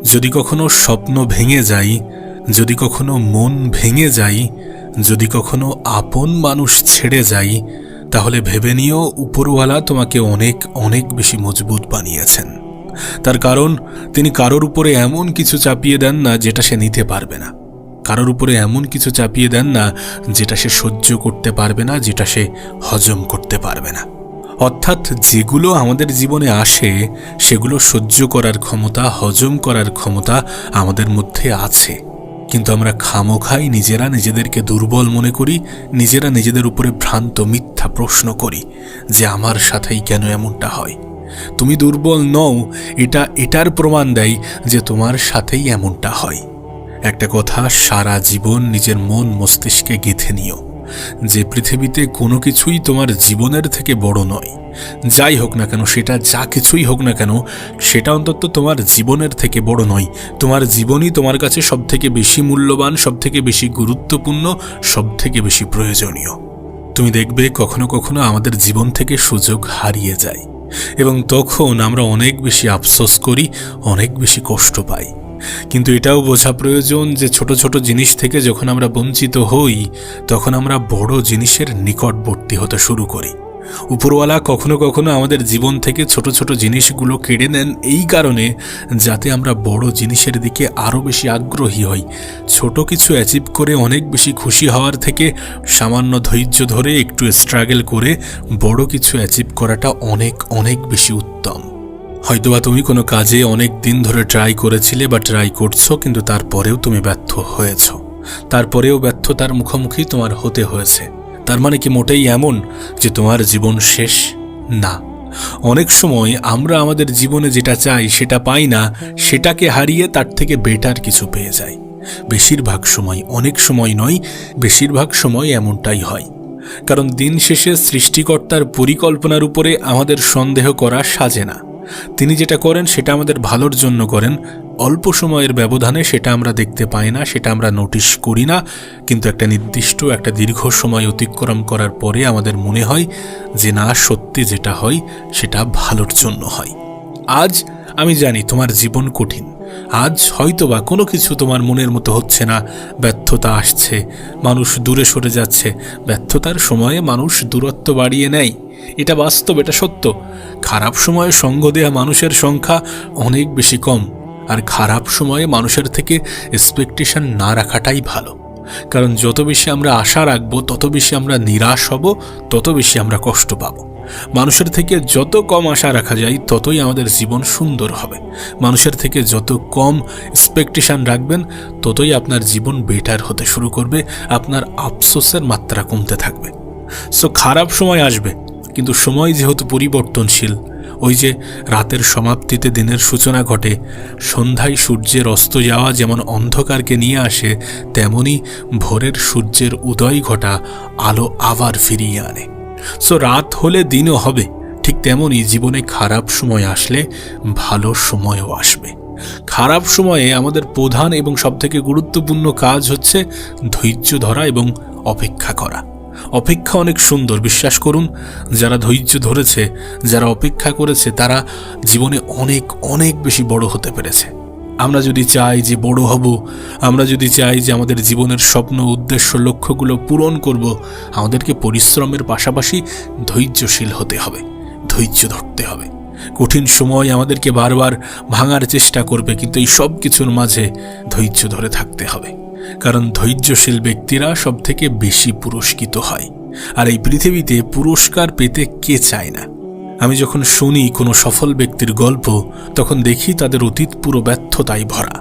যদি কখনো স্বপ্ন ভেঙে যায়, যদি কখনো মন ভেঙে যায়, যদি কখনো আপন মানুষ ছেড়ে যায়, তাহলে ভেবে নিও উপরওয়ালা তোমাকে অনেক অনেক বেশি মজবুত বানিয়েছেন। তার কারণ তিনি কারোর উপরে এমন কিছু চাপিয়ে দেন না যেটা সে নিতে পারবে না, কারোর উপরে এমন কিছু চাপিয়ে দেন না যেটা সে সহ্য করতে পারবে না, যেটা সে হজম করতে পারবে না। অর্থাৎ যেগুলো আমাদের জীবনে আসে সেগুলো সহ্য করার ক্ষমতা, হজম করার ক্ষমতা আমাদের মধ্যে আছে, কিন্তু আমরা খামোখাই নিজেরা নিজেদেরকে দুর্বল মনে করি, নিজেরা নিজেদের উপরে ভ্রান্ত মিথ্যা প্রশ্ন করি যে আমার সাথেই কেন এমনটা হয়। তুমি দুর্বল নও, এটার প্রমাণ দেয় যে তোমার সাথেই এমনটা হয়। একটা কথা সারা জীবন নিজের মন মস্তিষ্কে গেঁথে নিও যে পৃথিবীতে কোনো কিছুই তোমার জীবনের থেকে বড় নয়। যাই হোক না কেন, সেটা যা কিছুই হোক না কেন, সেটা অন্তত তোমার জীবনের থেকে বড় নয়। তোমার জীবনই তোমার কাছে সবথেকে বেশি মূল্যবান, সবথেকে বেশি গুরুত্বপূর্ণ, সবথেকে বেশি প্রয়োজনীয়। তুমি দেখবে কখনো কখনো আমাদের জীবন থেকে সুযোগ হারিয়ে যায় এবং তখন আমরা অনেক বেশি আফসোস করি, অনেক বেশি কষ্ট পাই। কিন্তু এটাও বোঝা প্রয়োজন যে ছোট ছোট জিনিস থেকে যখন আমরা বঞ্চিত হই, তখন আমরা বড় জিনিসের নিকটবর্তী হতে শুরু করি। উপরওয়ালা কখনো কখনো আমাদের জীবন থেকে ছোট ছোট জিনিসগুলো কেড়ে নেন এই কারণে যাতে আমরা বড় জিনিসের দিকে আরও বেশি আগ্রহী হই। ছোট কিছু অ্যাচিভ করে অনেক বেশি খুশি হওয়ার থেকে সামান্য ধৈর্য ধরে একটু স্ট্রাগল করে বড় কিছু অ্যাচিভ করাটা অনেক অনেক বেশি উত্তম। হয়তোবা তুমি কোনো কাজে অনেক দিন ধরে ট্রাই করেছিলে বা ট্রাই করছো, কিন্তু তারপরেও তুমি ব্যর্থ হয়েছ, তারপরেও ব্যর্থতার মুখোমুখি তোমার হতে হয়েছে। তার মানে কি মোটেই এমন যে তোমার জীবন শেষ? না। অনেক সময় আমরা আমাদের জীবনে যেটা চাই সেটা পাই না, সেটাকে হারিয়ে তার থেকে বেটার কিছু পেয়ে যাই। বেশিরভাগ সময়, অনেক সময় নয়, বেশিরভাগ সময় এমনটাই হয়। কারণ দিন শেষে সৃষ্টিকর্তার পরিকল্পনার উপরে আমাদের সন্দেহ করা সাজে না। তিনি যেটা করেন সেটা আমাদের ভালোর জন্য করেন। অল্প সময়ের ব্যবধানে সেটা আমরা দেখতে পাই না, সেটা আমরা নোটিশ করি না, কিন্তু একটা নির্দিষ্ট একটা দীর্ঘ সময় অতিক্রম করার পরে আমাদের মনে হয় যে না, সত্যি যেটা হয় সেটা ভালোর জন্য হয়। আজ আমি জানি তোমার জীবন কঠিন, আজ হয়তোবা কোনো কিছু তোমার মনের মতো হচ্ছে না, ব্যর্থতা আসছে, মানুষ দূরে সরে যাচ্ছে। ব্যর্থতার সময়ে মানুষ দূরত্ব বাড়িয়ে নেয়, এটা বাস্তব, এটা সত্য। খারাপ সময়ে সঙ্গ দেয়া মানুষের সংখ্যা অনেক বেশি কম, আর খারাপ সময়ে মানুষের থেকে এক্সপেকটেশন না রাখাটাই ভালো। কারণ যত বেশি আমরা আশা রাখবো তত বেশি আমরা নিরাশ হব, তত বেশি আমরা কষ্ট পাব। মানুষের থেকে যত কম আশা রাখা যায় ততই আমাদের জীবন সুন্দর হবে। মানুষের থেকে যত কম এক্সপেকটেশন রাখবেন ততই আপনার জীবন বেটার হতে শুরু করবে, আপনার আফসোসের মাত্রা কমতে থাকবে। সো খারাপ সময় আসবে, কিন্তু সময় যেহেতু পরিবর্তনশীল, ওই যে রাতের সমাপ্তিতে দিনের সূচনা ঘটে, সন্ধ্যায় সূর্যের অস্ত যাওয়া যেমন অন্ধকারকে নিয়ে আসে, তেমনি ভোরের সূর্যের উদয় ঘটা আলো আবার ফিরিয়ে আনে। সো রাত হলে দিনও হবে, ঠিক তেমনি জীবনে খারাপ সময় আসলে ভালো সময়ও আসবে। খারাপ সময়ে আমাদের প্রধান এবং সবথেকে গুরুত্বপূর্ণ কাজ হচ্ছে ধৈর্য ধরা এবং অপেক্ষা করা। অপেক্ষা অনেক সুন্দর, বিশ্বাস করুন। যারা ধৈর্য ধরেছে, যারা অপেক্ষা করেছে, তারা জীবনে অনেক অনেক বেশি বড় হতে পেরেছে। আমরা যদি চাই যে বড় হব, আমরা যদি চাই যে আমাদের জীবনের স্বপ্ন, উদ্দেশ্য, লক্ষ্যগুলো পূরণ করব, আমাদেরকে পরিশ্রমের পাশাপাশি ধৈর্যশীল হতে হবে, ধৈর্য ধরতে হবে। কঠিন সময় আমাদেরকে বারবার ভাঙার চেষ্টা করবে, কিন্তু এই সব কিছুর মাঝে ধৈর্য ধরে থাকতে হবে। কারণ ধৈর্যশীল ব্যক্তিরা সব থেকে বেশি পুরস্কৃত হয়। আর এই পৃথিবীতে পুরস্কার পেতে কে চায় না? আমি যখন শুনি কোনো সফল ব্যক্তির গল্প, তখন দেখি তাদের অতীত পুরো ব্যর্থতায় ভরা।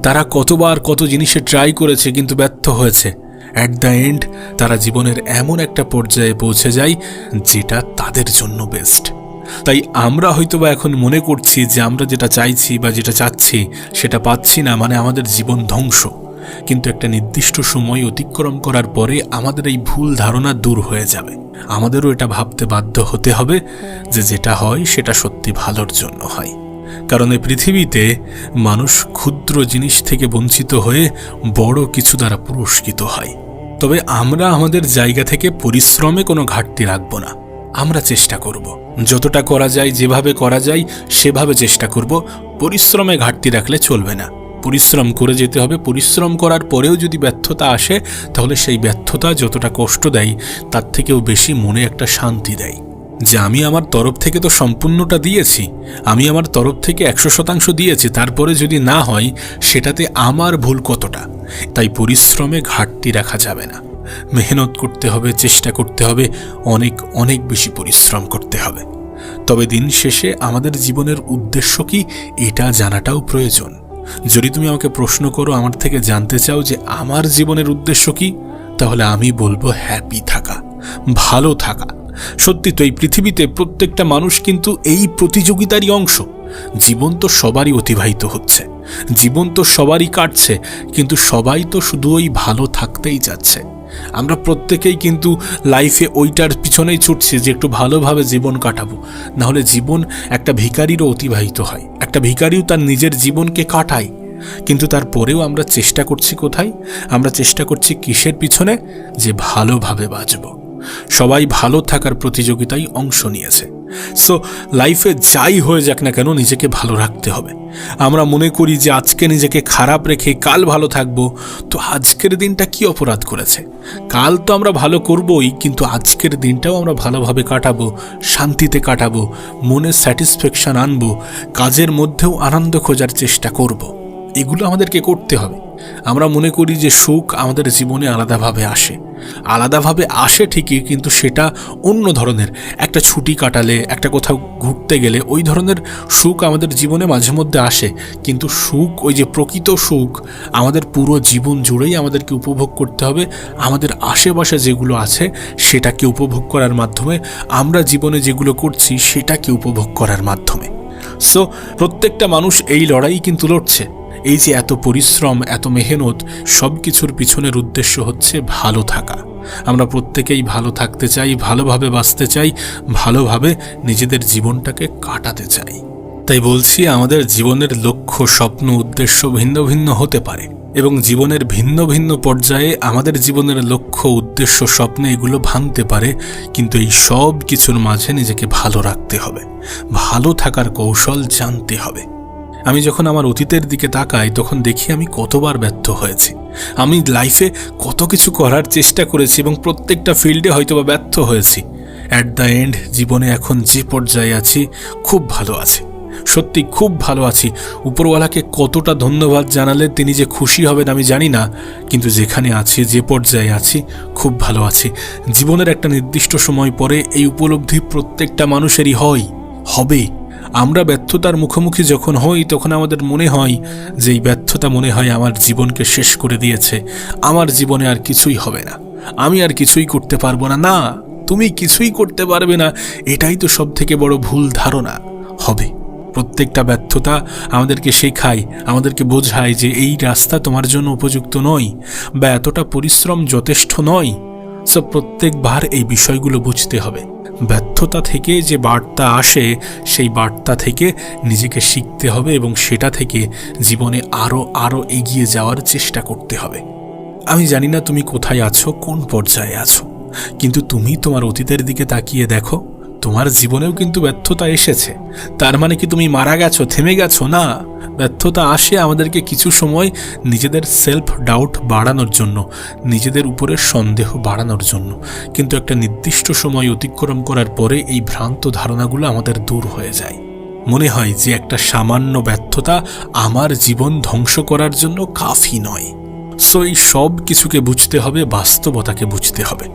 তারা কতবার কত জিনিসে ট্রাই করেছে কিন্তু ব্যর্থ হয়েছে। অ্যাট দ্য এন্ড তারা জীবনের এমন একটা পর্যায়ে পৌঁছে যায় যেটা তাদের জন্য বেস্ট। তাই আমরা হয়তোবা এখন মনে করছি যে আমরা যেটা চাইছি বা যেটা চাচ্ছি সেটা পাচ্ছি না, মানে আমাদের জীবন ধ্বংস। কিন্তু একটা নির্দিষ্ট সময় অতিক্রম করার পরে আমাদের এই ভুল ধারণা দূর হয়ে যাবে। আমাদেরও এটা ভাবতে বাধ্য হতে হবে যে যেটা হয় সেটা সত্যি ভালোর জন্য হয়। কারণ এই পৃথিবীতে মানুষ ক্ষুদ্র জিনিস থেকে বঞ্চিত হয়ে বড় কিছু দ্বারা পুরস্কৃত হয়। তবে আমরা আমাদের জায়গা থেকে পরিশ্রমে কোনো ঘাটতি রাখব না। আমরা চেষ্টা করব, যতটা করা যায়, যেভাবে করা যায় সেভাবে চেষ্টা করব। পরিশ্রমে ঘাটতি রাখলে চলবে না। পরিশ্রম করে যেতে হবে। পরিশ্রম করার পরেও যদি ব্যর্থতা আসে, তাহলে সেই ব্যর্থতা যতটা কষ্ট দেয় তার থেকেও বেশি মনে একটা শান্তি দেয়, যে আমি আমার তরফ থেকে তো সম্পূর্ণটা দিয়েছি, আমি আমার তরফ থেকে 100% দিয়েছি, তারপরে যদি না হয় সেটাতে আমার ভুল কতটা। তাই পরিশ্রমে ঘাটতি রাখা যাবে না। মেহনত করতে হবে, চেষ্টা করতে হবে, অনেক অনেক বেশি পরিশ্রম করতে হবে। তবে দিন শেষে আমাদের জীবনের উদ্দেশ্য কি, এটা জানাটাও প্রয়োজন। যদি তুমি আমাকে প্রশ্ন করো, আমার থেকে জানতে চাও যে আমার জীবনের উদ্দেশ্য কি, তাহলে আমি বলবো হ্যাপি থাকা, ভালো থাকা। সত্যি তো এই পৃথিবীতে প্রত্যেকটা মানুষ কিন্তু এই প্রতিযোগিতারই অংশ। জীবন তো সবারই অতিবাহিত হচ্ছে, জীবন তো সবারই কাটছে, কিন্তু সবাই তো শুধু ওই ভালো থাকতেই যাচ্ছে। আমরা প্রত্যেকেই কিন্তু লাইফে ওইটার পিছনেই ছুটছি যে একটু ভালোভাবে জীবন কাটাবো। নাহলে জীবন একটা ভিখারিরও অতিবাহিত হয়, একটা ভিখারিও তার নিজের জীবনকে কাটায়। কিন্তু তারপরেও আমরা চেষ্টা করছি কোথায়? আমরা চেষ্টা করছি কিসের পিছনে? যে ভালোভাবে বাঁচব। সবাই ভালো থাকার প্রতিযোগিতায় অংশ নিয়েছে। সো লাইফে যাই হয়ে যাক না কেন, নিজেকে ভালো রাখতে হবে। আমরা মনে করি যে আজকে নিজেকে খারাপ রেখে কাল ভালো থাকবো, তো আজকের দিনটা কি অপরাধ করেছে? কাল তো আমরা ভালো করবই, কিন্তু আজকের দিনটাও আমরা ভালোভাবে কাটাবো, শান্তিতে কাটাবো, মনে স্যাটিসফ্যাকশন আনবো, কাজের মধ্যেও আনন্দ খোঁজার চেষ্টা করব। এগুলো আমাদেরকে করতে হবে। আমরা মনে করি যে সুখ আমাদের জীবনে আলাদাভাবে আসে ঠিকই, কিন্তু সেটা অন্য ধরনের। একটা ছুটি কাটালে, একটা কোথাও ঘুরতে গেলে ওই ধরনের সুখ আমাদের জীবনে মাঝে মধ্যে আসে। কিন্তু সুখ, ওই যে প্রকৃত সুখ, আমাদের পুরো জীবন জুড়েই আমাদেরকে উপভোগ করতে হবে। আমাদের আশেপাশে যেগুলো আছে সেটাকে উপভোগ করার মাধ্যমে, আমরা জীবনে যেগুলো করছি সেটাকে উপভোগ করার মাধ্যমে। সো প্রত্যেকটা মানুষ এই লড়াই কিন্তু লড়ছে। এই যে এত পরিশ্রম, এত মেহনত, সব কিছুর পিছনের উদ্দেশ্য হচ্ছে ভালো থাকা। আমরা প্রত্যেকেই ভালো থাকতে চাই, ভালোভাবে বাঁচতে চাই, ভালোভাবে নিজেদের জীবনটাকে কাটাতে চাই। তাই বলছি, আমাদের জীবনের লক্ষ্য, স্বপ্ন, উদ্দেশ্য ভিন্ন ভিন্ন হতে পারে, এবং জীবনের ভিন্ন ভিন্ন পর্যায়ে আমাদের জীবনের লক্ষ্য, উদ্দেশ্য, স্বপ্ন এগুলো ভাঙতে পারে। কিন্তু এই সব কিছুর মাঝে নিজেকে ভালো রাখতে হবে, ভালো থাকার কৌশল জানতে হবে। আমি যখন আমার অতীতের দিকে তাকাই, তখন দেখি আমি কতবার ব্যর্থ হয়েছি। আমি লাইফে কত কিছু করার চেষ্টা করেছি এবং প্রত্যেকটা ফিল্ডে হয়তোবা ব্যর্থ হয়েছি। অ্যাট দ্য এন্ড জীবনে এখন যে পর্যায়ে আছি, খুব ভালো আছি, সত্যি খুব ভালো আছি। উপরওয়ালাকে কতটা ধন্যবাদ জানালে তিনি যে খুশি হবেন আমি জানি না, কিন্তু যেখানে আছি, যে পর্যায়ে আছি, খুব ভালো আছি। জীবনের একটা নির্দিষ্ট সময় পরে এই উপলব্ধি প্রত্যেকটা মানুষেরই হবে। আমরা ব্যর্থতার মুখোমুখি যখন হই, তখন আমাদের মনে হয় যে এই ব্যর্থতা মনে হয় আমার জীবনকে শেষ করে দিয়েছে, আমার জীবনে আর কিছুই হবে না, আমি আর কিছুই করতে পারবো না। না, তুমি কিছুই করতে পারবে না, এটাই তো সব থেকে বড় ভুল ধারণা। হবে। প্রত্যেকটা ব্যর্থতা আমাদেরকে শেখায়, আমাদেরকে বোঝায় যে এই রাস্তা তোমার জন্য উপযুক্ত নয়, বা এতটা পরিশ্রম যথেষ্ট নয়। সব প্রত্যেকবার এই বিষয়গুলো বুঝতে হবে। ব্যর্থতা থেকে যে বার্তা আসে, সেই বার্তা থেকে নিজেকে শিখতে হবে এবং সেটা থেকে জীবনে আরও এগিয়ে যাওয়ার চেষ্টা করতে হবে। আমি জানি না তুমি কোথায় আছো, কোন পর্যায়ে আছো, কিন্তু তুমি তোমার অতীতের দিকে তাকিয়ে দেখো, তোমার জীবনেও কিন্তু ব্যর্থতা এসেছে। তার মানে কি তুমি মারা গেছো, থেমে গেছো? না, ব্যর্থতা আসে আমাদেরকে কিছু সময় নিজেদের সেলফ ডাউট বাড়ানোর জন্য, নিজেদের উপরে সন্দেহ বাড়ানোর জন্য। কিন্তু একটা নির্দিষ্ট সময় অতিক্রম করার পরে এই ভ্রান্ত ধারণাগুলো আমাদের দূর হয়ে যায়। মনে হয় যে একটা সামান্য ব্যর্থতা আমার জীবন ধ্বংস করার জন্য কাফি নয়। সো এই সব কিছুকে বুঝতে হবে, বাস্তবতাকে বুঝতে হবে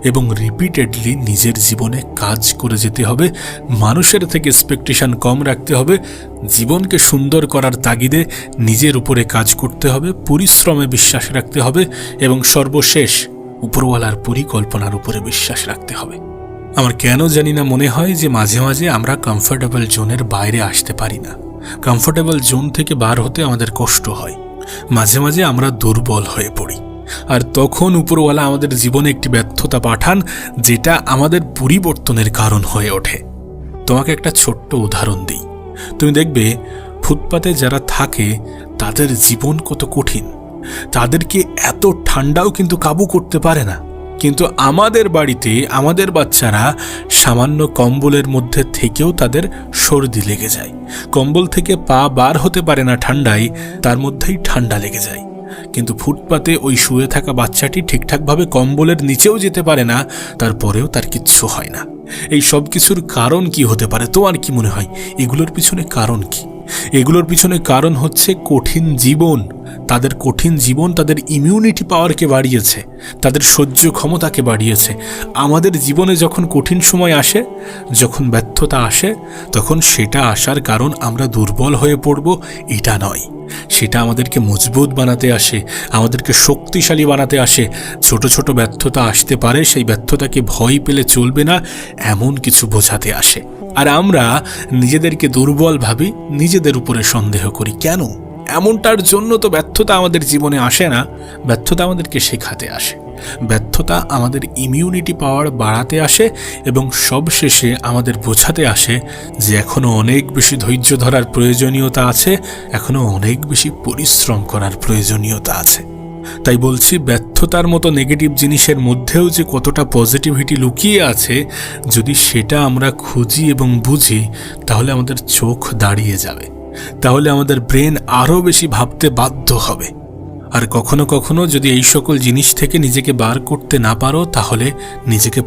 এবং রিপিটেডলি নিজের জীবনে কাজ করে যেতে হবে। মানুষের থেকে এক্সপেকটেশন কম রাখতে হবে, জীবনকে সুন্দর করার তাগিদে নিজের উপরে কাজ করতে হবে, পরিশ্রমে বিশ্বাস রাখতে হবে এবং সর্বশেষ উপরওয়ালার পরিকল্পনার উপরে বিশ্বাস রাখতে হবে। আমার কেন জানি না মনে হয় যে মাঝে মাঝে আমরা কমফোর্টেবল জোনের বাইরে আসতে পারি না। কমফোর্টেবল জোন থেকে বার হতে আমাদের কষ্ট হয়, মাঝে মাঝে আমরা দুর্বল হয়ে পড়ি, আর তখন উপরওয়ালা আমাদের জীবনে একটি ব্যর্থতা পাঠান, যেটা আমাদের পরিবর্তনের কারণ হয়ে ওঠে। তোমাকে একটা ছোট্ট উদাহরণ দিই। তুমি দেখবে ফুটপাতে যারা থাকে তাদের জীবন কত কঠিন, তাদেরকে এত ঠান্ডাও কিন্তু কাবু করতে পারে না। কিন্তু আমাদের বাড়িতে আমাদের বাচ্চারা সামান্য কম্বলের মধ্যে থেকেও তাদের সর্দি লেগে যায়। কম্বল থেকে পা বার হতে পারে না ঠান্ডায়, তার মধ্যেই ঠান্ডা লেগে যায়। কিন্তু ফুটপাতে ওই শুয়ে থাকা বাচ্চাটি ঠিকঠাকভাবে কম্বলের নিচেও যেতে পারে না, তারপরেও তার কিচ্ছু হয় না। এই সব কিছুর কারণ কি হতে পারে? তোমার কি মনে হয় এগুলোর পিছনে কারণ কি? এগুলোর পিছনে কারণ হচ্ছে কঠিন জীবন। তাদের কঠিন জীবন তাদের ইমিউনিটি পাওয়ারকে বাড়িয়েছে, তাদের সহ্য ক্ষমতাকে বাড়িয়েছে। আমাদের জীবনে যখন কঠিন সময় আসে, যখন ব্যর্থতা আসে, তখন সেটা আসার কারণ আমরা দুর্বল হয়ে পড়ব এটা নয়। সেটা আমাদেরকে মজবুত বানাতে আসে, আমাদেরকে শক্তিশালী বানাতে আসে। ছোট ছোট ব্যর্থতা আসতে পারে, সেই ব্যর্থতাকে ভয় পেলে চলবে না এমন কিছু বোঝাতে আসে। আর আমরা নিজেদেরকে দুর্বল ভাবি, নিজেদের উপরে সন্দেহ করি। কেন? এমনটার জন্য তো ব্যর্থতা আমাদের জীবনে আসে না। ব্যর্থতা আমাদেরকে শেখাতে আসে, ব্যর্থতা আমাদের ইমিউনিটি পাওয়ার বাড়াতে আসে এবং সবশেষে আমাদের বোঝাতে আসে যে এখনও অনেক বেশি ধৈর্য ধরার প্রয়োজনীয়তা আছে, এখনও অনেক বেশি পরিশ্রম করার প্রয়োজনীয়তা আছে। তাই বলছি, ব্যর্থতার মতো নেগেটিভ জিনিসের মধ্যেও যে কতটা পজিটিভিটি লুকিয়ে আছে, যদি সেটা আমরা খুঁজি এবং বুঝি, তাহলে আমাদের চোখ দাঁড়িয়ে যাবে, তাহলে আমাদের ব্রেন আরও বেশি ভাবতে বাধ্য হবে। আর কখনো কখনো যদি এই সকল জিনিস থেকে নিজেকে বার করতে না পারো, তাহলে নিজেকে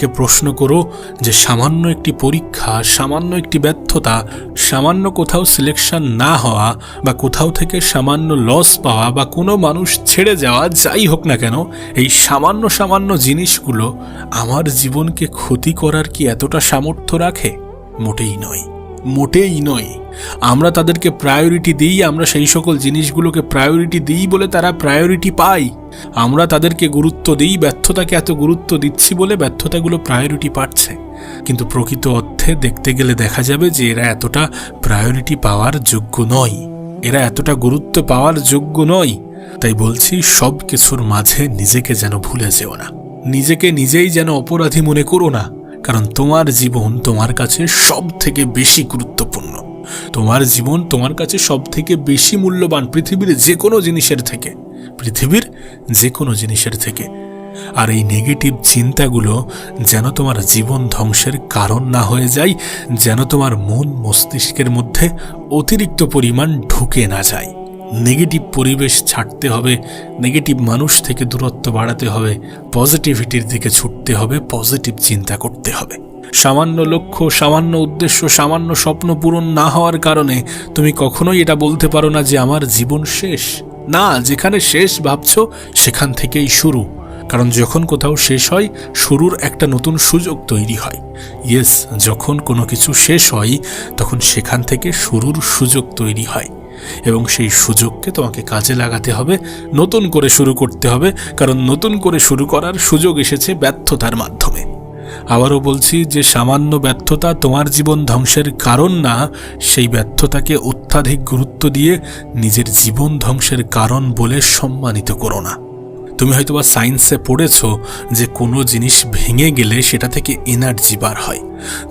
প্রশ্ন করো যে সামান্য একটি পরীক্ষা, সামান্য একটি ব্যর্থতা, সামান্য কোথাও সিলেকশন না হওয়া বা কোথাও থেকে সামান্য লস পাওয়া বা কোনো মানুষ ছেড়ে যাওয়া, যাই হোক না কেন, এই সামান্য সামান্য জিনিসগুলো আমার জীবনকে ক্ষতি করার কি এতটা সামর্থ্য রাখে? মোটেই নয়। আমরা তাদেরকে প্রায়োরিটি দিই, আমরা সেই সকল জিনিসগুলোকে প্রায়োরিটি দিই বলে তারা প্রায়োরিটি পায়। আমরা তাদেরকে গুরুত্ব দিই, ব্যর্থতাকে এত গুরুত্ব দিচ্ছি বলে ব্যর্থতাগুলো প্রায়োরিটি পাচ্ছে। কিন্তু প্রকৃত অর্থে দেখতে গেলে দেখা যাবে যে এরা এতটা প্রায়োরিটি পাওয়ার যোগ্য নয়, এরা এতটা গুরুত্ব পাওয়ার যোগ্য নয়। তাই বলছি, সব কিছুর মাঝে নিজেকে যেন ভুলে যেও না, নিজেকে নিজেই যেন অপরাধী মনে করো না। কারণ তোমার জীবন তোমার কাছে সব থেকে বেশি গুরুত্বপূর্ণ, তোমার জীবন তোমার কাছে সব থেকে বেশি মূল্যবান পৃথিবীর যে কোনো জিনিসের থেকে। আর এই নেগেটিভ চিন্তাগুলো যেন তোমার জীবন ধ্বংসের কারণ না হয়ে যায়, যেন তোমার মন মস্তিষ্কের মধ্যে অতিরিক্ত পরিমাণ ঢুকে না যায়। নেগেটিভ পরিবেশ ছাড়তে হবে, নেগেটিভ মানুষ থেকে দূরত্ব বাড়াতে হবে, পজিটিভিটির দিকে ছুটতে হবে, পজিটিভ চিন্তা করতে হবে। সামান্য লক্ষ্য, সামান্য উদ্দেশ্য, সামান্য স্বপ্ন পূরণ না হওয়ার কারণে তুমি কখনোই এটা বলতে পারো না যে আমার জীবন শেষ। না, যেখানে শেষ ভাবছো সেখান থেকেই শুরু। কারণ যখন কোথাও শেষ হয়, শুরুর একটা নতুন সুযোগ তৈরি হয়। ইয়েস, যখন কোনো কিছু শেষ হয়, তখন সেখান থেকে শুরুর সুযোগ তৈরি হয় এবং সেই সুযোগকে তোমাকে কাজে লাগাতে হবে, নতুন করে শুরু করতে হবে। কারণ নতুন করে শুরু করার সুযোগ এসেছে ব্যর্থতার মাধ্যমে। আবারও বলছি যে সামান্য ব্যর্থতা তোমার জীবন ধ্বংসের কারণ না, সেই ব্যর্থতাকে অত্যাধিক গুরুত্ব দিয়ে নিজের জীবন ধ্বংসের কারণ বলে সম্মানিত করো না। তুমি হয়তোবা সায়েন্সে পড়েছ যে কোনো জিনিস ভেঙে গেলে সেটা থেকে এনার্জি বার হয়।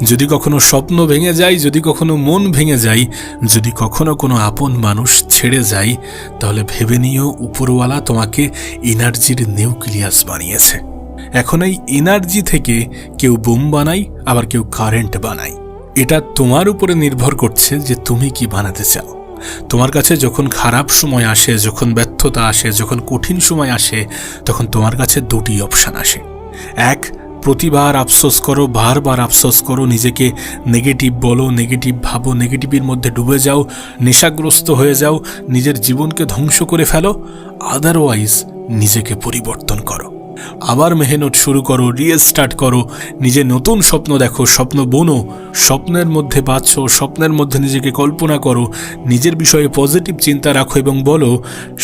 যদি কখনো স্বপ্ন ভেঙে যায়, যদি কখনো মন ভেঙে যায়, যদি কখনো কোনো আপন মানুষ ছেড়ে যায়, তাহলে ভেবে নিও উপরওয়ালা তোমাকে এনার্জির নিউক্লিয়াস বানিয়েছে। এখন এই এনার্জি থেকে কেউ বোম বানায়, আবার কেউ কারেন্ট বানায়। এটা তোমার উপরে নির্ভর করছে যে তুমি কি বানাতে চাও। তোমার কাছে যখন খারাপ সময় আসে, যখন ব্যর্থতা আসে, যখন কঠিন সময় আসে, তখন তোমার কাছে দুটি অপশান আসে। এক, প্রতিবার আফসোস করো, বারবার আফসোস করো, নিজেকে নেগেটিভ বলো, নেগেটিভ ভাবো, নেগেটিভের মধ্যে ডুবে যাও, নেশাগ্রস্ত হয়ে যাও, নিজের জীবনকে ধ্বংস করে ফেলো। আদারওয়াইজ নিজেকে পরিবর্তন করো, আবার মেহনত শুরু করো, রিস্টার্ট করো, নিজে নতুন স্বপ্ন দেখো, স্বপ্ন বোনো, স্বপ্নের মধ্যে বাঁচো, স্বপ্নের মধ্যে নিজেকে কল্পনা করো, নিজের বিষয়ে পজিটিভ চিন্তা রাখো এবং বলো,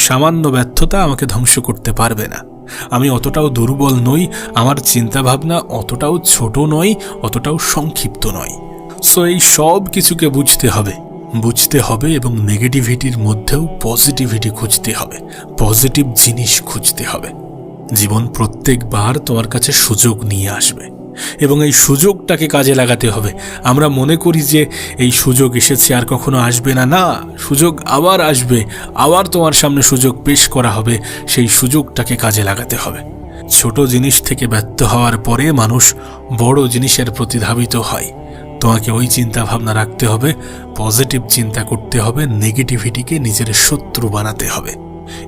সামান্য ব্যর্থতা আমাকে ধ্বংস করতে পারবে না। আমি অতটাও দুর্বল নই, আমার চিন্তাভাবনা অতটাও ছোট নয়, অতটাও সংক্ষিপ্ত নয়। সো এই সব কিছুকে বুঝতে হবে এবং নেগেটিভিটির মধ্যেও পজিটিভিটি খুঁজতে হবে, পজিটিভ জিনিস খুঁজতে হবে। জীবন প্রত্যেকবার তোমার কাছে সুযোগ নিয়ে আসবে এবং এই সুযোগটাকে কাজে লাগাতে হবে। আমরা মনে করি যে এই সুযোগ এসেছে আর কখনো আসবে না। না, সুযোগ আবার আসবে, আবার তোমার সামনে সুযোগ পেশ করা হবে, সেই সুযোগটাকে কাজে লাগাতে হবে। ছোট জিনিস থেকে ব্যর্থ হওয়ার পরে মানুষ বড় জিনিসের প্রতি ধাবিত হয়। তোমাকে ওই চিন্তা ভাবনা রাখতে হবে, পজিটিভ চিন্তা করতে হবে, নেগেটিভিটিকে নিজের শত্রু বানাতে হবে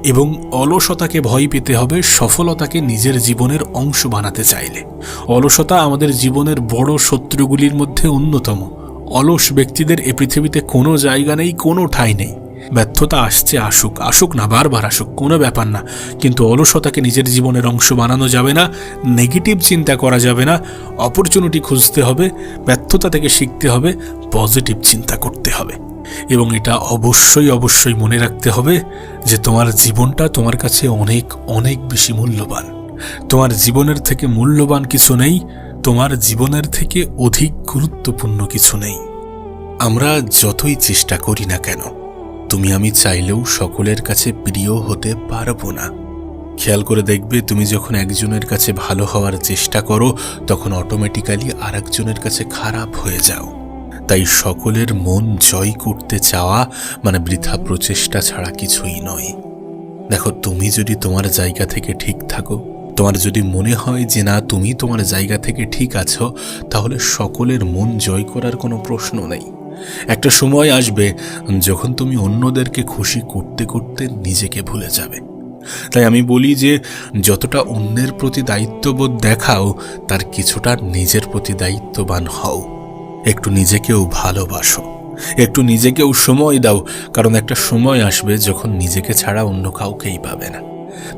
এবং অলসতাকে ভয় পেতে হবে সফলতাকে নিজের জীবনের অংশ বানাতে চাইলে। অলসতা আমাদের জীবনের বড় শত্রুগুলির মধ্যে অন্যতম। অলস ব্যক্তিদের এ পৃথিবীতে কোনো জায়গা নেই, কোনো ঠাঁই নেই। ব্যর্থতা আসছে, আসুক, আসুক না, বারবার আসুক, কোনো ব্যাপার না, কিন্তু অলসতাকে নিজের জীবনের অংশ বানানো যাবে না, নেগেটিভ চিন্তা করা যাবে না। অপরচুনিটি খুঁজতে হবে, ব্যর্থতা থেকে শিখতে হবে, পজিটিভ চিন্তা করতে হবে। এবং এটা অবশ্যই অবশ্যই মনে রাখতে হবে যে তোমার জীবনটা তোমার কাছে অনেক অনেক বেশি মূল্যবান। তোমার জীবনের থেকে মূল্যবান কিছু নেই, তোমার জীবনের থেকে অধিক গুরুত্বপূর্ণ কিছু নেই। আমরা যতই চেষ্টা করি না কেন, তুমি আমি চাইলেও সকলের কাছে প্রিয় হতে পারবো না। খেয়াল করে দেখবে, তুমি যখন একজনের কাছে ভালো হওয়ার চেষ্টা করো তখন অটোমেটিক্যালি আরেকজনের কাছে খারাপ হয়ে যাও। তাই সকলের মন জয় করতে চাওয়া মানে বৃথা প্রচেষ্টা ছাড়া কিছুই নয়। দেখো, তুমি যদি তোমার জায়গা থেকে ঠিক থাকো, তোমার যদি মনে হয় যে না তুমি তোমার জায়গা থেকে ঠিক আছো, তাহলে সকলের মন জয় করার কোনো প্রশ্ন নেই। একটা সময় আসবে যখন তুমি অন্যদেরকে খুশি করতে করতে নিজেকে ভুলে যাবে। তাই আমি বলি যে যতটা অন্যের প্রতি দায়িত্ববোধ দেখাও, তার কিছুটা নিজের প্রতি দায়িত্ববান হও। একটু নিজেকেও ভালোবাসো, একটু নিজেকেও সময় দাও, কারণ একটা সময় আসবে যখন নিজেকে ছাড়া অন্য কাউকেই পাবে না।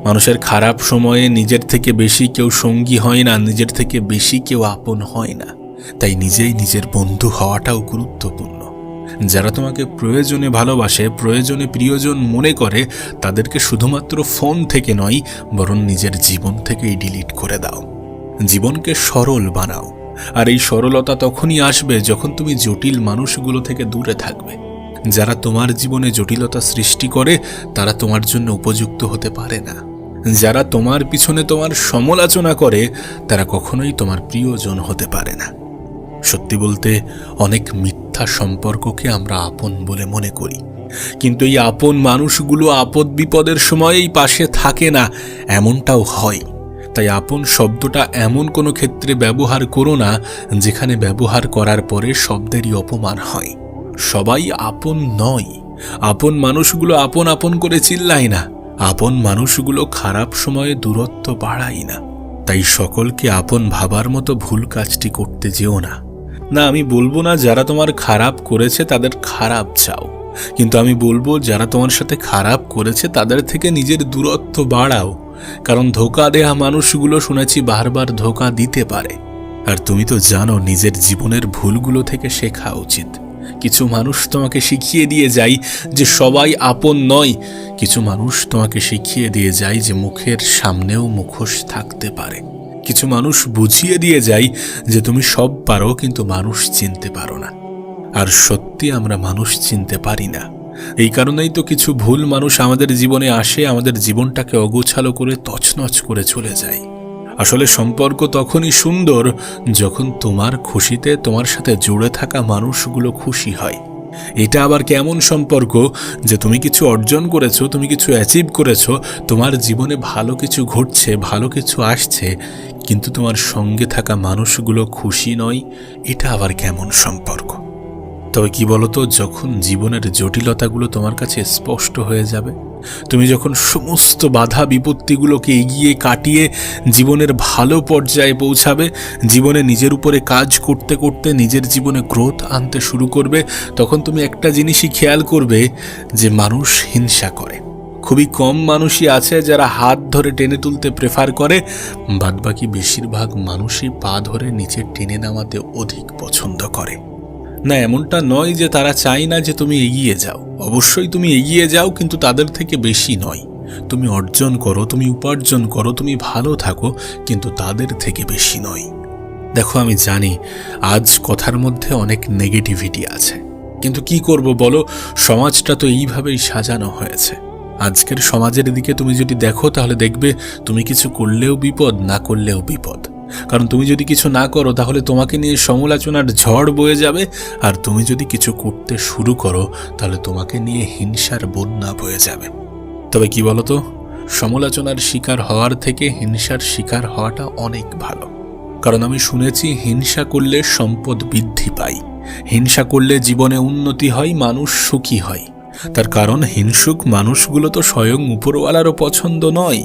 মানুষের খারাপ সময়ে নিজের থেকে বেশি কেউ সঙ্গী হয় না, নিজের থেকে বেশি কেউ আপন হয় না। তাই নিজেই নিজের বন্ধু হওয়াটাও গুরুত্বপূর্ণ। যারা তোমাকে প্রয়োজনে ভালোবাসে, প্রয়োজনে প্রিয়জন মনে করে, তাদেরকে শুধুমাত্র ফোন থেকে নয় বরং নিজের জীবন থেকেই ডিলিট করে দাও। জীবনকে সরল বানাও। আর এই সরলতা তখনই আসবে যখন তুমি জটিল মানুষগুলো থেকে দূরে থাকবে। যারা তোমার জীবনে জটিলতা সৃষ্টি করে তারা তোমার জন্য উপযুক্ত হতে পারে না। যারা তোমার পিছনে তোমার সমালোচনা করে তারা কখনোই তোমার প্রিয়জন হতে পারে না। সত্যি বলতে, অনেক মিথ্যা সম্পর্ককে আমরা আপন বলে মনে করি, কিন্তু এই আপন মানুষগুলো আপদ বিপদের সময়েই পাশে থাকে না, এমনটাও হয়। তাই আপন শব্দটা এমন কোনো ক্ষেত্রে ব্যবহার করো না যেখানে ব্যবহার করার পরে শব্দেরই অপমান হয়। সবাই আপন নয়। আপন মানুষগুলো আপন আপন করে চিল্লায় না, আপন মানুষগুলো খারাপ সময়ে দূরত্ব বাড়ায় না। তাই সকলকে আপন ভাবার মতো ভুল কাজটি করতে যেও না। না, আমি বলবো না যারা তোমার খারাপ করেছে তাদের খারাপ চাও, কিন্তু আমি বলবো যারা তোমার সাথে খারাপ করেছে তাদের থেকে নিজের দূরত্ব বাড়াও। কারণ ধোঁকা দেয়া মানুষগুলো শুনেছি বারবার ধোঁকা দিতে পারে। আর তুমি তো জানো নিজের জীবনের ভুলগুলো থেকে শেখা উচিত। কিছু মানুষ তোমাকে শিখিয়ে দিয়ে যায় যে সবাই আপন নয়, কিছু মানুষ তোমাকে শিখিয়ে দিয়ে যায় যে মুখের সামনেও মুখোশ থাকতে পারে। কিছু মানুষ বুঝিয়ে দিয়ে যায় যে তুমি সব পারো কিন্তু মানুষ চিনতে পারো না। আর সত্যি আমরা মানুষ চিনতে পারি না। এই কারণেই তো কিছু ভুল মানুষ আমাদের জীবনে আসে, আমাদের জীবনটাকে অগোছালো করে তছনছ করে চলে যায়। আসলে সম্পর্ক তখনই সুন্দর যখন তোমার খুশিতে তোমার সাথে জুড়ে থাকা মানুষগুলো খুশি হয়। এটা আবার কেমন সম্পর্ক যে তুমি কিছু অর্জন করেছো, তুমি কিছু অ্যাচিভ করেছো, তোমার জীবনে ভালো কিছু ঘটছে, ভালো কিছু আসছে, কিন্তু তোমার সঙ্গে থাকা মানুষগুলো খুশি নয়? এটা আবার কেমন সম্পর্ক? তবে কি বলতো, যখন জীবনের জটিলতাগুলো তোমার কাছে স্পষ্ট হয়ে যাবে, তুমি যখন সমস্ত বাধা বিপত্তিগুলোকে এগিয়ে কাটিয়ে জীবনের ভালো পর্যায়ে পৌঁছাবে, জীবনে নিজের উপরে কাজ করতে করতে নিজের জীবনে গ্রোথ আনতে শুরু করবে, তখন তুমি একটা জিনিসই খেয়াল করবে যে মানুষ হিংসা করে। খুবই কম মানুষই আছে যারা হাত ধরে টেনে তুলতে প্রেফার করে, বাদবাকি বেশিরভাগ মানুষই পা ধরে নিচে টেনে নামাতে অধিক পছন্দ করে। না, এমনটা নয় যে তারা চায় না যে তুমি এগিয়ে যাও। অবশ্যই তুমি এগিয়ে যাও, কিন্তু তাদের থেকে বেশি নয়। তুমি অর্জন করো, তুমি উপার্জন করো, তুমি ভালো থাকো, কিন্তু তাদের থেকে বেশি নয়। দেখো, আমি জানি আজ কথার মধ্যে অনেক নেগেটিভিটি আছে, কিন্তু কি করব বলো, সমাজটা তো এইভাবেই সাজানো হয়েছে। আজকের সমাজের দিকে তুমি যদি দেখো তাহলে দেখবে তুমি কিছু করলেও বিপদ, না করলেও বিপদ। কারণ তুমি যদি কিছু না করো তাহলে তোমাকে নিয়ে সমালোচনার ঝড় বয়ে যাবে, আর তুমি যদি কিছু করতে শুরু করো তাহলে তোমাকে নিয়ে হিংসার বন্যা বয়ে যাবে। তবে কি বলতো, সমালোচনার শিকার হওয়ার থেকে হিংসার শিকার হওয়াটা অনেক ভালো। কারণ আমি শুনেছি হিংসা করলে সম্পদ বৃদ্ধি পায়, হিংসা করলে জীবনে উন্নতি হয়, মানুষ সুখী হয়। তার কারণ হিংসুক মানুষগুলো তো স্বয়ং উপরওয়ালারও পছন্দ নয়।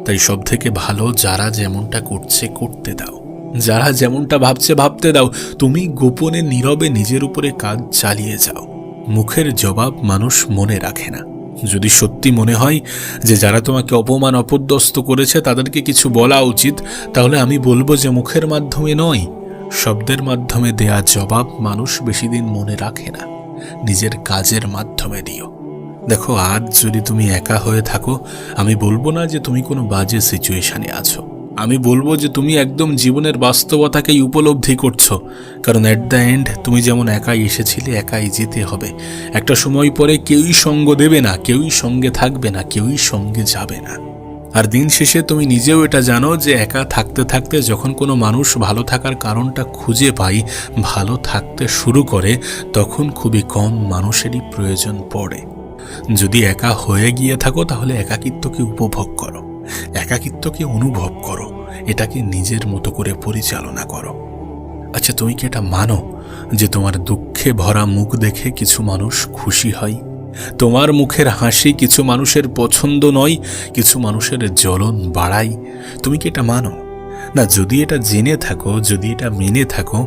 তাই সব থেকে ভালো যারা যেমনটা করছে করতে দাও, যারা যেমনটা ভাবছে ভাবতে দাও। তুমি গোপনে নীরবে নিজের উপরে কাজ চালিয়ে যাও। মুখের জবাব মানুষ মনে রাখে না। যদি সত্যি মনে হয় যে যারা তোমাকে অপমান অপদস্থ করেছে তাদেরকে কিছু বলা উচিত, তাহলে আমি বলবো যে মুখের মাধ্যমে নয়, শব্দের মাধ্যমে দেয়া জবাব মানুষ বেশি দিন মনে রাখে না। নিজের কাজের মাধ্যমে দিও। দেখো, আজ যদি তুমি একা হয়ে থাকো, আমি বলবো না যে তুমি কোনো বাজে সিচুয়েশনে আছো। আমি বলবো যে তুমি একদম জীবনের বাস্তবতাকেই উপলব্ধি করছো। কারণ এট দ্য এন্ড তুমি যেমন একাই এসেছিলে, একাই যেতে হবে। একটা সময় পরে কেউই সঙ্গ দেবে না, কেউই সঙ্গে থাকবে না, কেউই সঙ্গে যাবে না। আর দিন শেষে তুমি নিজেও এটা জানো যে একা থাকতে থাকতে যখন কোনো মানুষ ভালো থাকার কারণটা খুঁজে পায়, ভালো থাকতে শুরু করে, তখন খুবই কম মানুষেরই প্রয়োজন পড়ে। যদি একা হয়ে গিয়ে থাকো তাহলে একাকিত্বকে উপভোগ করো, একাকিত্বকে অনুভব করো, এটাকে নিজের মতো করে পরিচালনা করো। আচ্ছা, তুমি কি এটা মানো যে তোমার দুঃখে ভরা মুখ দেখে কিছু মানুষ খুশি হয়? তোমার মুখের হাসি কিছু মানুষের পছন্দ নয়, কিছু মানুষের জ্বলন বাড়ায়। তুমি কি এটা মানো? না, যদি এটা জেনে থাকো, যদি এটা মেনে থাকো,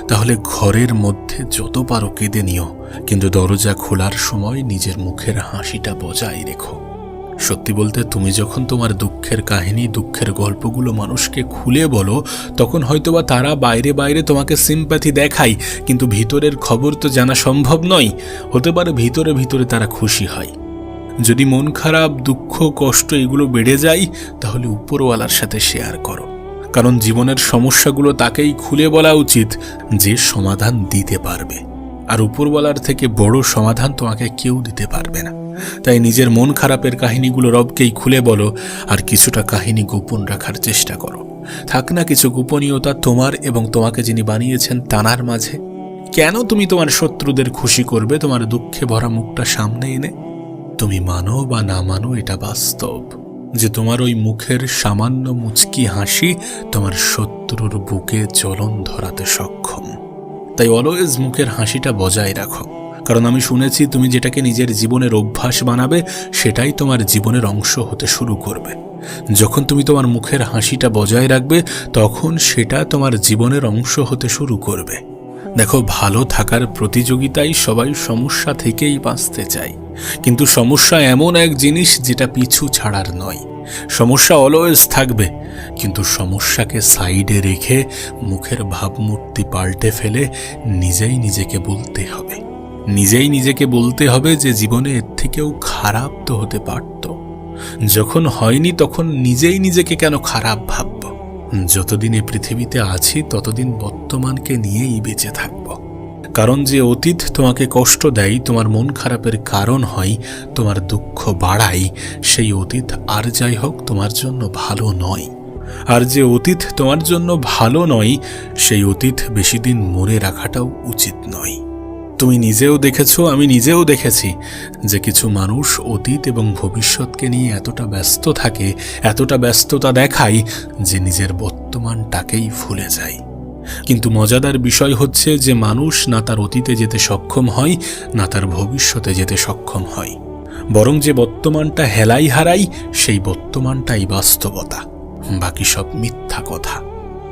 তাহলে ঘরের মধ্যে যত পারো কেঁদে নিও, কিন্তু দরজা খোলার সময় নিজের মুখের হাসিটা বজায় রেখো। সত্যি বলতে, তুমি যখন তোমার দুঃখের কাহিনী, দুঃখের গল্পগুলো মানুষকে খুলে বলো, তখন হয়তোবা তারা বাইরে বাইরে তোমাকে সিম্প্যাথি দেখায়, কিন্তু ভিতরের খবর তো জানা সম্ভব নয়। হতে পারে ভিতরে ভিতরে তারা খুশি হয়। যদি মন খারাপ, দুঃখ, কষ্ট এগুলো বেড়ে যায়, তাহলে উপরওয়ালার সাথে শেয়ার করো। কারণ জীবনের সমস্যাগুলো তাকেই খুলে বলা উচিত যে সমাধান দিতে পারবে। আর উপরওয়ালার থেকে বড় সমাধান তোমাকে কেউ দিতে পারবে না। তাই নিজের মন খারাপের কাহিনীগুলো রবকেই খুলে বলো, আর কিছুটা কাহিনী গোপন রাখার চেষ্টা করো। থাক না কিছু গোপনীয়তা তোমার এবং তোমাকে যিনি বানিয়েছেন তানার মাঝে। কেন তুমি তোমার শত্রুদের খুশি করবে তোমার দুঃখে ভরা মুখটা সামনে এনে? তুমি মানো বা না মানো, এটা বাস্তব যে তোমার ওই মুখের সামান্য মুচকি হাসি তোমার শত্রুর বুকে জ্বলন ধরাতে সক্ষম। তাই অলওয়েজ মুখের হাসিটা বজায় রাখো। কারণ আমি শুনেছি তুমি যেটাকে নিজের জীবনের অভ্যাস বানাবে, সেটাই তোমার জীবনের অংশ হতে শুরু করবে। যখন তুমি তোমার মুখের হাসিটা বজায় রাখবে, তখন সেটা তোমার জীবনের অংশ হতে শুরু করবে। দেখো, ভালো থাকার প্রতিযোগিতায় সবাই সমস্যা থেকেই বাঁচতে চায়, কিন্তু সমস্যা এমন এক জিনিস যেটা পিছু ছাড়ার নয়। সমস্যা অলওয়েজ থাকবে, কিন্তু সমস্যাকে সাইডে রেখে মুখের ভাবমূর্তি পাল্টে ফেলে নিজেই নিজেকে বলতে হবে, নিজেই নিজেকে বলতে হবে যে জীবনে এর থেকেও খারাপ তো হতে পারত। যখন হয়নি তখন নিজেই নিজেকে কেন খারাপ ভাবব? যতদিন এই পৃথিবীতে আছি ততদিন বর্তমানকে নিয়েই বেঁচে থাকব। কারণ যে অতীত তোমাকে কষ্ট দেয়, তোমার মন খারাপের কারণ হয়, তোমার দুঃখ বাড়ায়, সেই অতীত আর যাই হোক তোমার জন্য ভালো নয়। আর যে অতীত তোমার জন্য ভালো নয়, সেই অতীত বেশি দিন মনে রাখাটাও উচিত নয়। তুমি নিজেও দেখেছো, আমি নিজেও দেখেছি যে কিছু মানুষ অতীত এবং ভবিষ্যৎকে নিয়ে এতটা ব্যস্ত থাকে, এতটা ব্যস্ততা দেখায় যে নিজের বর্তমানটাকেই ভুলে যায়। কিন্তু মজাদার বিষয় হচ্ছে যে মানুষ না তার অতীতে যেতে সক্ষম হয়, না তার ভবিষ্যতে যেতে সক্ষম হয়, বরং যে বর্তমানটা হেলাই হারাই, সেই বর্তমানটাই বাস্তবতা, বাকি সব মিথ্যা কথা।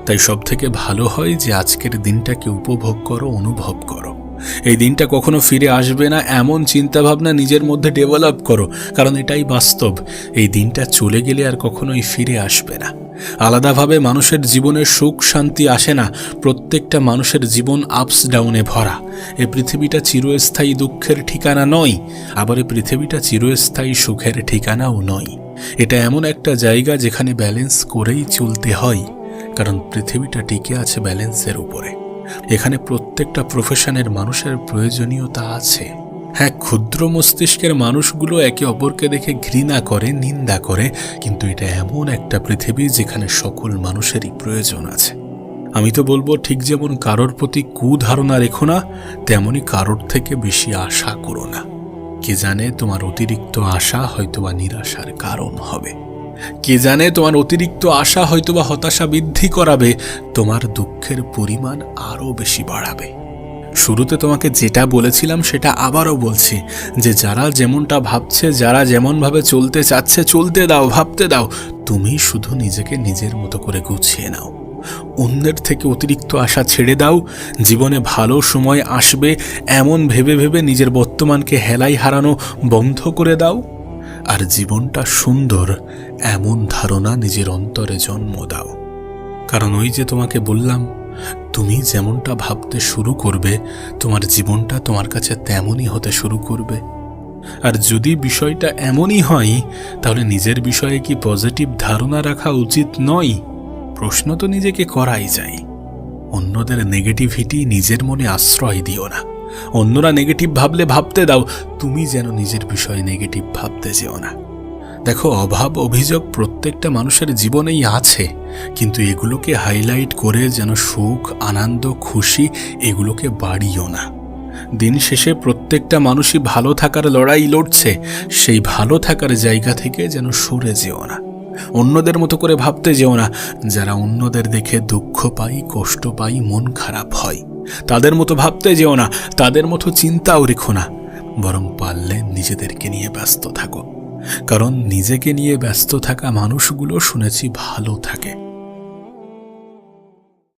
তাই সব থেকে ভালো হয় যে আজকের দিনটাকে উপভোগ করো, অনুভব করো। এই দিনটা কখনো ফিরে আসবে না এমন চিন্তাভাবনা নিজের মধ্যে ডেভেলপ করো, কারণ এটাই বাস্তব। এই দিনটা চলে গেলে আর কখনোই ফিরে আসবে না। আলাদাভাবে মানুষের জীবনে সুখ শান্তি আসে না। প্রত্যেকটা মানুষের জীবন আপস ডাউনে ভরা। এই পৃথিবীটা চিরস্থায়ী দুঃখের ঠিকানা নয়, আবার এই পৃথিবীটা চিরস্থায়ী সুখের ঠিকানাও নয়। এটা এমন একটা জায়গা যেখানে ব্যালেন্স করেই চলতে হয়, কারণ পৃথিবীটা টিকে আছে ব্যালেন্সের উপরে। এখানে প্রত্যেকটা প্রফেশনের মানুষের প্রয়োজনীয়তা আছে। হ্যাঁ, ক্ষুদ্র মস্তিষ্কের মানুষগুলো একে অপরকে দেখে ঘৃণা করে, নিন্দা করে, কিন্তু এটা এমন একটা পৃথিবী যেখানে সকল মানুষেরই প্রয়োজন আছে। আমি তো বলবো, ঠিক যেমন কারোর প্রতি কুধারণা রেখো না, তেমনি কারোর থেকে বেশি আশা করো না। কে জানে তোমার অতিরিক্ত আশা হয়তোবা নিরাশার কারণ হবে। কে জানে তোমার অতিরিক্ত আশা হয়তোবা হতাশা বৃদ্ধি করাবে, তোমার দুঃখের পরিমাণ আরও বেশি বাড়াবে। শুরুতে তোমাকে যেটা বলেছিলাম সেটা আবারও বলছি, যে যারা যেমনটা ভাবছে, যারা যেমনভাবে চলতে চাচ্ছে, চলতে দাও, ভাবতে দাও। তুমি শুধু নিজেকে নিজের মতো করে গুছিয়ে নাও। অন্যের থেকে অতিরিক্ত আশা ছেড়ে দাও। জীবনে ভালো সময় আসবে এমন ভেবে ভেবে নিজের বর্তমানকে হেলাই হারানো বন্ধ করে দাও। আর জীবনটা সুন্দর এমন ধারণা নিজের অন্তরে জন্ম দাও। কারণ ওই যে তোমাকে বললাম, তুমি যেমনটা ভাবতে শুরু করবে, তোমার জীবনটা তোমার কাছে তেমনই হতে শুরু করবে। আর যদি বিষয়টা এমনই হয়, তাহলে নিজের বিষয়ে কি পজিটিভ ধারণা রাখা উচিত নয়? প্রশ্ন তো নিজেকে করাই যায়। অন্যদের নেগেটিভিটি নিজের মনে আশ্রয় দিও না। অন্যরা নেগেটিভ ভাবলে ভাবতে দাও, তুমি যেন নিজের বিষয়ে নেগেটিভ ভাবতে যেও না। দেখো, অভাব অভিযোগ প্রত্যেকটা মানুষের জীবনেই আছে, কিন্তু এগুলোকে হাইলাইট করে যেন সুখ, আনন্দ, খুশি এগুলোকে বাড়িও না। দিন শেষে প্রত্যেকটা মানুষই ভালো থাকার লড়াই লড়ছে, সেই ভালো থাকার জায়গা থেকে যেন সরে যেও না। অন্যদের মতো করে ভাবতে যেও না। যারা অন্যদের দেখে দুঃখ পাই, কষ্ট পাই, মন খারাপ হয়, তাদের মতো ভাবতে যেও না, তাদের মতো চিন্তাও রেখো না। বরং পারলে নিজেদেরকে নিয়ে ব্যস্ত থাকো। কারণ নিজেকে নিয়ে ব্যস্ত থাকা মানুষগুলো শুনেছি ভালো থাকে।